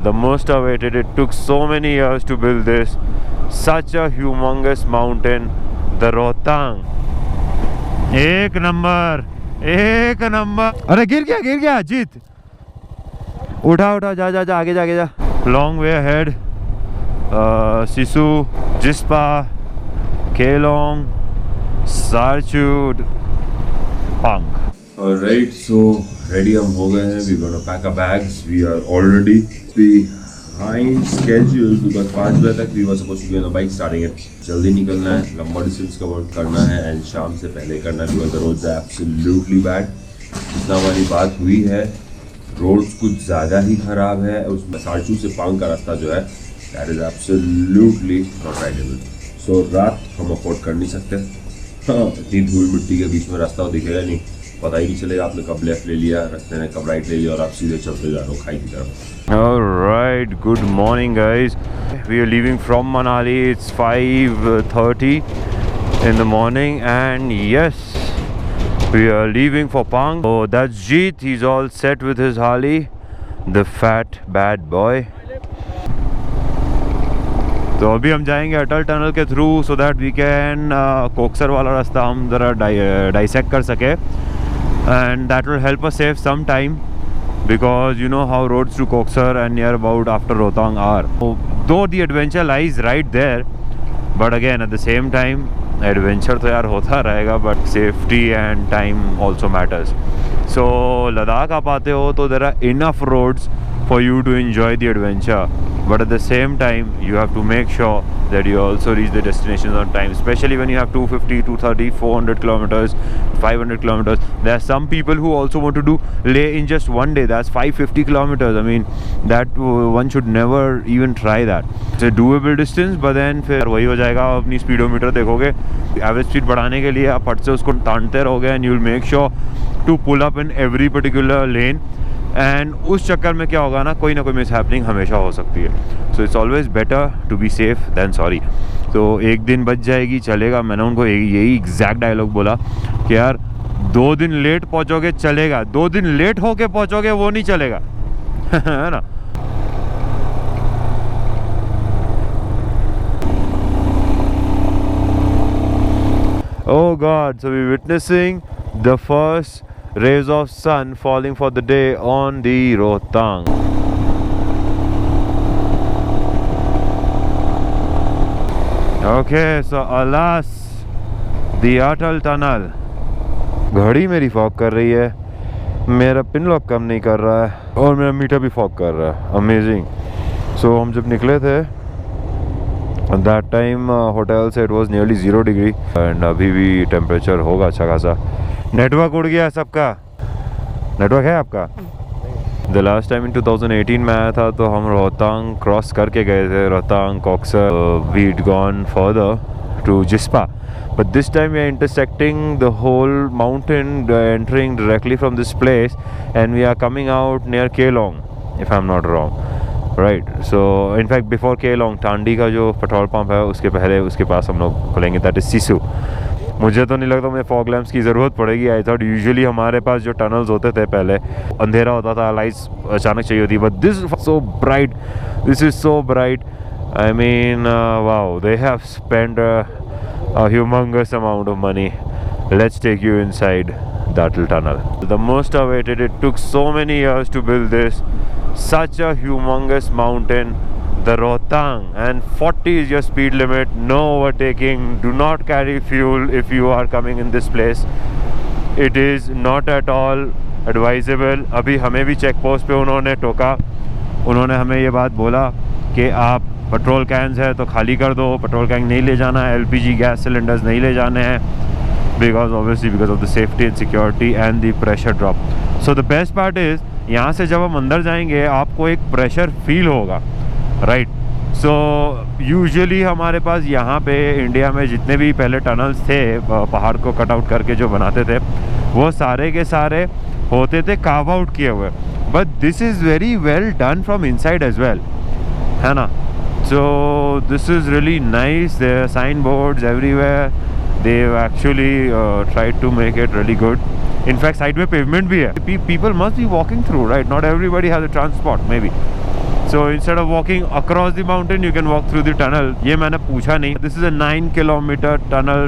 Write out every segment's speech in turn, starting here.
the most awaited. It took so many years to build this. Such a humongous mountain, the Rohtang. एक number, एक number. अरे गिर गया जीत. उठा जा आगे जा. Long way ahead. Sisu, Jispa, Kelong, Sarchud, Pang. Alright, so ready हम हो गए हैं. We're gonna pack our bags. We are already behind schedule because 5 बजे तक we were supposed to be on the bike starting it. जल्दी निकलना है, लंबा डिस्टेंस कवर करना है and शाम से पहले करना है because the roads are absolutely bad. जितना हमारी बात हुई है, रोड्स कुछ ज़्यादा ही ख़राब है. उसमें सारचू से पांग का रास्ता जो है that is absolutely not rideable. So रात हम अफोर्ड कर नहीं सकते. हाँ, इतनी धूल मिट्टी के बीच में रास्ता दिखेगा नहीं, पता ही नहीं चलेगा आपने कब लेफ्ट ले लिया, रास्ते ने कब राइट ले लिया और आप सीधे चलते जा रहे हो खाई की तरफ. Alright, good morning guys. We are leaving from Manali. It's 5:30 in the morning and yes, we are leaving for Pang. Oh, that's Jeet. He's all set with his Harley, the fat bad boy. तो अभी हम जाएंगे Atal tunnel के through so that we can Koksar वाला रास्ता हम ज़रा dissect कर सके and that will help us save some time because you know how roads to Koksar and near about after Rohtang are. So, though the adventure lies right there, but again at the same time adventure तो यार होता रहेगा but safety and time also matters. So Ladakh आप आते हो तो there are enough roads for you to enjoy the adventure, but at the same time you have to make sure that you also reach the destinations on time, especially when you have 250, 230, 400 kilometers, 500 kilometers. There are some people who also want to do Leh in just one day. That's 550 kilometers. I mean that one should never even try that. It's a doable distance, but then फिर वही हो जाएगा. आप अपनी speedometer देखोगे, average speed बढ़ाने के लिए आप फट से उसको तानते रहोगे and you'll make sure to pull up in every particular lane. And उस चक्कर में क्या होगा ना कोई मिस हैपनिंग हमेशा हो सकती है. So it's always better to be safe than sorry. तो एक दिन बच जाएगी चलेगा. मैंने उनको यही एग्जैक्ट डायलॉग बोला कि यार 2 दिन लेट पहुंचोगे चलेगा, 2 दिन लेट होके पहुंचोगे वो नहीं चलेगा. है ना. Oh God, so we're witnessing the first rays of sun falling for the day on the Rohtang. Okay, so alas, the Atal Tunnel. घड़ी मेरी फॉग कर रही है, मेरा पिन लॉक कम नहीं कर रहा है और मेरा मीटर भी फॉग कर रहा है. अमेजिंग. सो हम जब निकले थे at that time होटल से it was nearly 0 degree and अभी भी टेम्परेचर होगा अच्छा खासा. नेटवर्क उड़ गया सबका. नेटवर्क है आपका? द लास्ट टाइम इन 2018 में आया था तो हम रोहतांग क्रॉस करके गए थे. Rohtang Koksar we'd gone further to Jispa, but this time we are intersecting the whole mountain, entering directly from this place and we are coming out near Keylong if I am not wrong. Right. So in fact before Keylong Tandi का जो petrol pump है उसके पहले उसके पास हम लोग खुलेंगे, that is Sissu. मुझे तो नहीं लगता मुझे फॉग लैम्प्स की ज़रूरत पड़ेगी. आई थॉट यूजुअली हमारे पास जो टनल्स होते थे पहले अंधेरा होता था, लाइट्स अचानक चाहिए होती, but this so bright, this is so bright. I mean wow, they have spend a humongous amount of money. Let's take you inside the Atal tunnel, the most awaited. It took so many years to build this. Such a humongous mountain, the Rohtang, and 40 is your speed limit. No overtaking. Do not carry fuel if you are coming in this place. It is not at all advisable. अभी हमें भी check post पे उन्होंने टोका. उन्होंने हमें ये बात बोला कि आप पेट्रोल कैंस है तो खाली कर दो, पेट्रोल कैन नहीं ले जाना है, LPG गैस सिलेंडर्स नहीं ले जाने हैं, because of the safety and security and the pressure drop. So the best part is यहाँ से जब हम अंदर जाएंगे आपको एक प्रेशर फील होगा. राइट. सो यूजुअली हमारे पास यहाँ पे इंडिया में जितने भी पहले टनल्स थे पहाड़ को कट आउट करके जो बनाते थे वो सारे के सारे होते थे कार्व आउट किए हुए, but this is very well done from inside as well, है ना. So this is really nice. There are sign boards everywhere. They actually tried to make it really good. In fact side में pavement भी है. People must be walking through, right. Not everybody has a transport maybe. So instead of walking across the mountain, you can walk through the tunnel. ये मैंने पूछा नहीं. This is a 9-kilometer tunnel,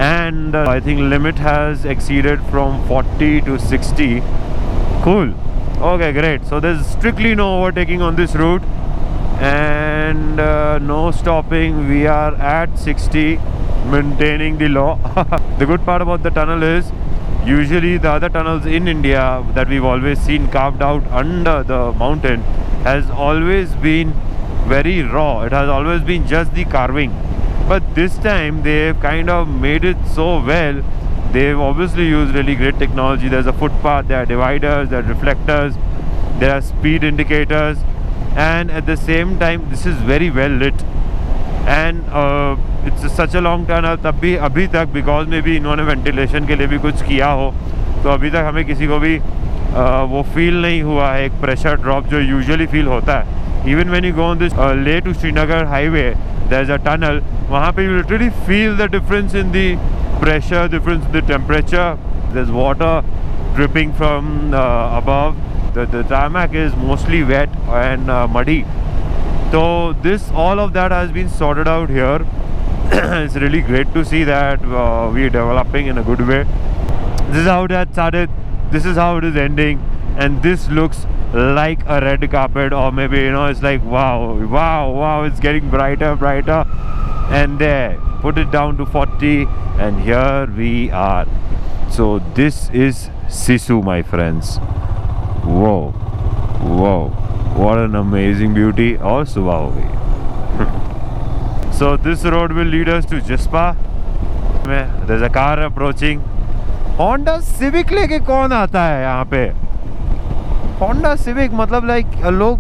and I think limit has exceeded from 40 to 60. Cool. Okay, great. So there's strictly no overtaking on this route, and no stopping. We are at 60, maintaining the law. The good part about the tunnel is, usually the other tunnels in India that we've always seen carved out under the mountain has always been very raw. It has always been just the carving. But this time they've kind of made it so well. They've obviously used really great technology. There's a footpath, there are dividers, there are reflectors, there are speed indicators, and at the same time this is very well lit. And it's such a long tunnel. तब भी अभी तक, because maybe इन्होंने ventilation के लिए भी कुछ किया हो, तो अभी तक हमें किसी को भी वो फील नहीं हुआ है एक प्रेशर ड्रॉप जो यूजुअली फील होता है. Even when you go on this Leh to Srinagar highway, there is a tunnel. वहाँ पे you literally feel the difference in the pressure, difference in the temperature. There's water dripping from above. The tarmac is mostly wet and muddy. So all of that has been sorted out here. It's really great to see that we're developing in a good way. This is how it had started. This is how it is ending, and this looks like a red carpet, or maybe it's like wow, it's getting brighter, and there, put it down to 40, and here we are. So this is Sisu, my friends. Whoa, what an amazing beauty. और सुबह हो गई. So this road will lead us to Jispa. There's a car approaching. Honda Civic लेके कौन आता है यहाँ पे? Honda Civic मतलब लोग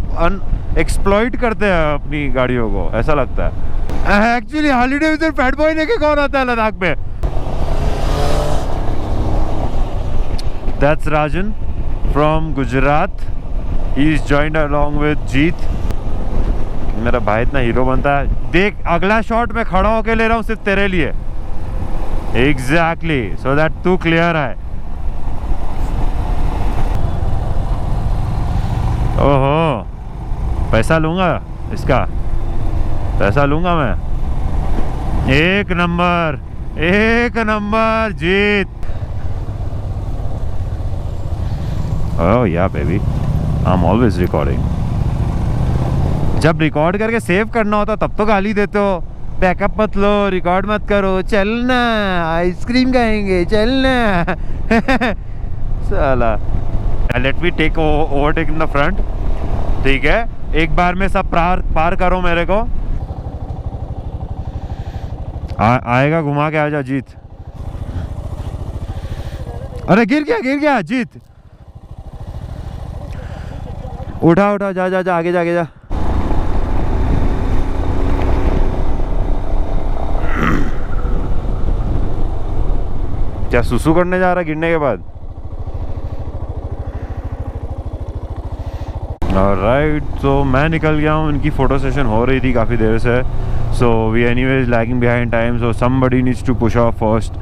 एक्सप्लॉइट करते हैं अपनी गाड़ियों को, ऐसा लगता है. Actually Harley Davidson fat boy लेके कौन आता है लद्दाख पे? That's Rajan from Gujarat. He's joined along with Jeet. मेरा भाई इतना हीरो बनता है. देख, अगला शॉट में खड़ा होके ले रहा हूँ सिर्फ तेरे लिए. Exactly, so that तू क्लियर है. ओहो, पैसा लूंगा इसका, पैसा लूंगा मैं. एक number Jeet. Oh yeah baby, I'm always recording. जब रिकॉर्ड करके सेव करना होता तब तो गाली देते हो. बैकअप मत लो, रिकॉर्ड मत करो, चलना आइसक्रीम खाएंगे, चलना. साला. Let me take overtake in the front. ठीक है, एक बार में सब पार करो मेरे को. आएगा, घुमा के आजा जीत. अरे गिर गया जीत. उठा जा आगे जा. क्या सुसु करने जा रहा है गिरने के बाद? राइट, तो मैं निकल गया हूँ. इनकी फ़ोटो सेशन हो रही थी काफ़ी देर से. So we anyways lagging behind time, so somebody needs to push off first.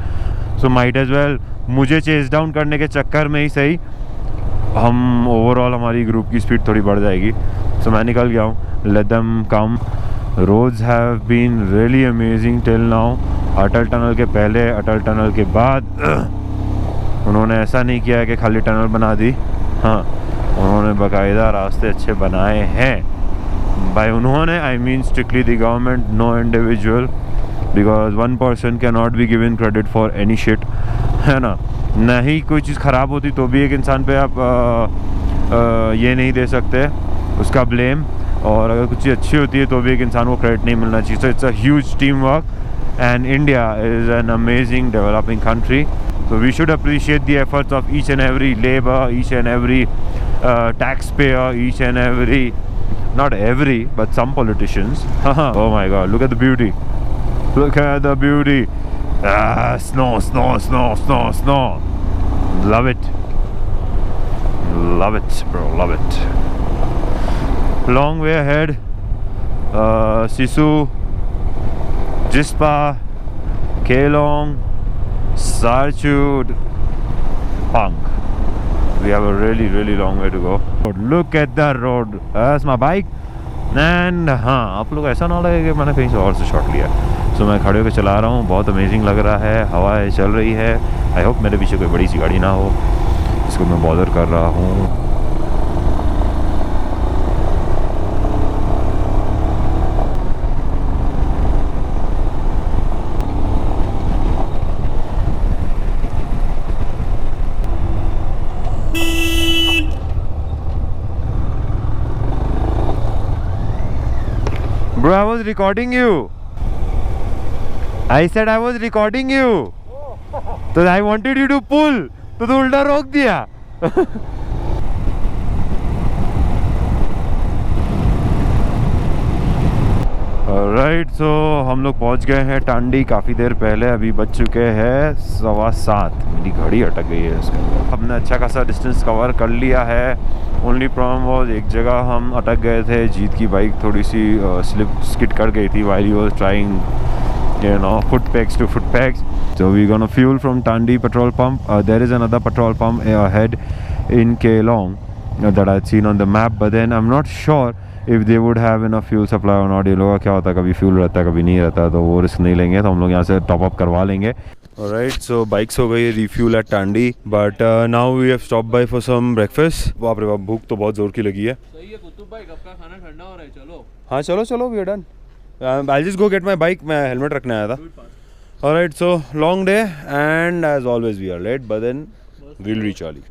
So might as well मुझे चेस डाउन करने के चक्कर में ही सही हम ओवरऑल हमारी ग्रुप की स्पीड थोड़ी बढ़ जाएगी. सो मैं निकल गया हूँ. Let them come. Roads have been really amazing till now. Atal tunnel के पहले, अटल टनल के बाद उन्होंने ऐसा नहीं किया है कि खाली टनल बना दी. हाँ, उन्होंने बाकायदा रास्ते अच्छे बनाए हैं. बाय उन्होंने I mean strictly the government, no individual, because one person can not be given credit for any shit, है ना. नहीं कोई चीज़ ख़राब होती तो भी एक इंसान पे आप ये नहीं दे सकते उसका ब्लेम, और अगर कुछ चीज़ अच्छी होती है तो भी एक इंसान को क्रेडिट नहीं मिलना चाहिए. So it's a huge team work, and India is an amazing developing country, so we should appreciate the efforts of each and every labor, each and every taxpayer, each and every, not every but some politicians. Oh my god, look at the beauty, look at the beauty. Snow, love it bro, love it. Long way ahead. Sisu, Jispa, Kelong, Sarchud, Punk. We have a really long way to go. But look at that road. That's my bike. And हाँ, आप लोग ऐसा ना लगे कि मैंने कहीं से और से शॉट लिया। सो मैं खड़े होकर चला रहा हूँ, बहुत अमेजिंग लग रहा है, हवा चल रही है। आई होप मेरे पीछे कोई बड़ी सी गाड़ी ना हो इसको मैं बॉदर कर रहा हूँ। Bro, I was recording you. I said I was recording you. So I wanted you to pull. तो तू उल्टा रोक दिया। राइट, सो हम लोग पहुंच गए हैं टांडी काफ़ी देर पहले। अभी बज चुके हैं 7:15। मेरी घड़ी अटक गई है इसके अंदर। हमने अच्छा खासा डिस्टेंस कवर कर लिया है। ओनली प्रॉब्लम वॉज एक जगह हम अटक गए थे। जीत की बाइक थोड़ी सी स्किड कर गई थी while he was trying, you know, foot pegs to foot pegs. So we're gonna fuel from Tandi petrol pump. There is another petrol pump ahead in Kelong that I'd seen on the map, but then I'm not sure if they would have enough fuel supply or not. ये लोगों का क्या होता है, कभी fuel रहता है कभी नहीं रहता, तो वो रिस्क नहीं लेंगे, तो हम लोग यहाँ से टॉप अप करवा लेंगे। Alright, so बाइक्स हो गई refuel at Tandi, but now we have stop by for some breakfast. बाप रे बाप, भूख तो बहुत जोर की लगी है। सही है कुतुब भाई, कब का खाना ठंडा हो रहा है, चलो। हाँ चलो चलो, we are done. I'll just go get my bike. मैं हेलमेट रखने आया था। Alright, so long day and as always we are late, but then we'll reach early.